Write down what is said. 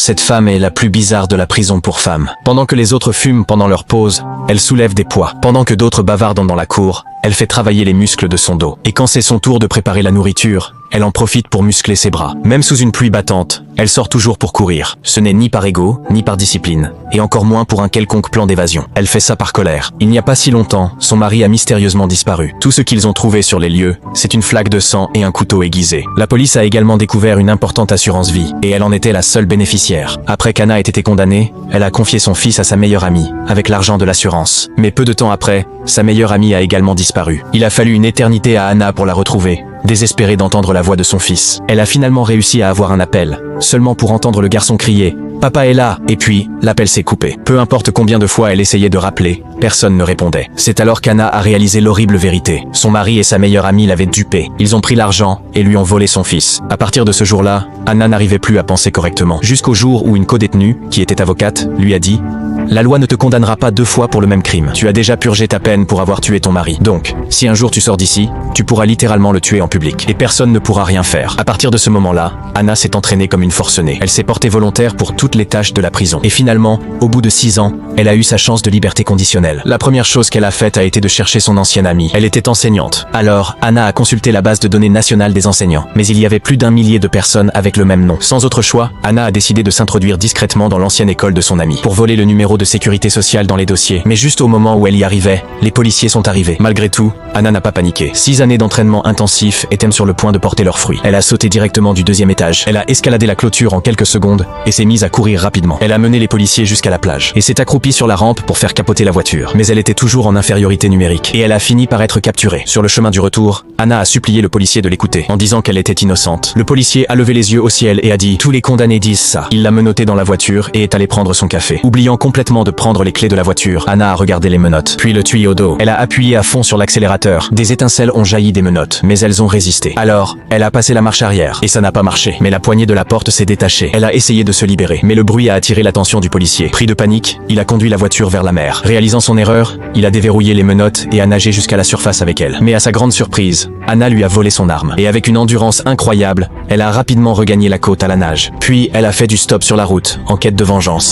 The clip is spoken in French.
Cette femme est la plus bizarre de la prison pour femmes. Pendant que les autres fument pendant leur pause, elle soulève des poids. Pendant que d'autres bavardent dans la cour, elle fait travailler les muscles de son dos. Et quand c'est son tour de préparer la nourriture, elle en profite pour muscler ses bras. Même sous une pluie battante, elle sort toujours pour courir. Ce n'est ni par ego, ni par discipline, et encore moins pour un quelconque plan d'évasion. Elle fait ça par colère. Il n'y a pas si longtemps, son mari a mystérieusement disparu. Tout ce qu'ils ont trouvé sur les lieux, c'est une flaque de sang et un couteau aiguisé. La police a également découvert une importante assurance vie, et elle en était la seule bénéficiaire. Après qu'Anna ait été condamnée, elle a confié son fils à sa meilleure amie, avec l'argent de l'assurance. Mais peu de temps après, sa meilleure amie a également disparu. Il a fallu une éternité à Anna pour la retrouver. Désespérée d'entendre la voix de son fils, elle a finalement réussi à avoir un appel, seulement pour entendre le garçon crier « Papa est là !» Et puis, l'appel s'est coupé. Peu importe combien de fois elle essayait de rappeler, personne ne répondait. C'est alors qu'Anna a réalisé l'horrible vérité. Son mari et sa meilleure amie l'avaient dupée. Ils ont pris l'argent et lui ont volé son fils. À partir de ce jour-là, Anna n'arrivait plus à penser correctement. Jusqu'au jour où une codétenue, qui était avocate, lui a dit « La loi ne te condamnera pas 2 fois pour le même crime. Tu as déjà purgé ta peine pour avoir tué ton mari. Donc, si un jour tu sors d'ici, tu pourras littéralement le tuer en public. Et personne ne pourra rien faire. » À partir de ce moment-là, Anna s'est entraînée comme une forcenée. Elle s'est portée volontaire pour toutes les tâches de la prison. Et finalement, au bout de 6 ans, elle a eu sa chance de liberté conditionnelle. La première chose qu'elle a faite a été de chercher son ancienne amie. Elle était enseignante. Alors, Anna a consulté la base de données nationale des enseignants. Mais il y avait plus d'1 millier de personnes avec le même nom. Sans autre choix, Anna a décidé de s'introduire discrètement dans l'ancienne école de son amie, pour voler le numéro de sécurité sociale dans les dossiers. Mais juste au moment où elle y arrivait, les policiers sont arrivés. Malgré tout, Anna n'a pas paniqué. 6 années d'entraînement intensif étaient sur le point de porter leurs fruits. Elle a sauté directement du 2e étage. Elle a escaladé la clôture en quelques secondes et s'est mise à courir rapidement. Elle a mené les policiers jusqu'à la plage et s'est accroupie sur la rampe pour faire capoter la voiture. Mais elle était toujours en infériorité numérique et elle a fini par être capturée. Sur le chemin du retour, Anna a supplié le policier de l'écouter en disant qu'elle était innocente. Le policier a levé les yeux au ciel et a dit « Tous les condamnés disent ça ». Il l'a menottée dans la voiture et est allé prendre son café. Oubliant complètement de prendre les clés de la voiture, Anna a regardé les menottes, puis le tuyau d'eau. Elle a appuyé à fond sur l'accélérateur. Des étincelles ont jailli des menottes, mais elles ont résisté. Alors, elle a passé la marche arrière et ça n'a pas marché. Mais la poignée de la porte s'est détachée. Elle a essayé de se libérer, mais le bruit a attiré l'attention du policier. Pris de panique, il a conduit la voiture vers la mer. Réalisant son erreur, il a déverrouillé les menottes et a nagé jusqu'à la surface avec elle. Mais à sa grande surprise, Anna lui a volé son arme. Et avec une endurance incroyable, elle a rapidement regagné la côte à la nage. Puis, elle a fait du stop sur la route, en quête de vengeance.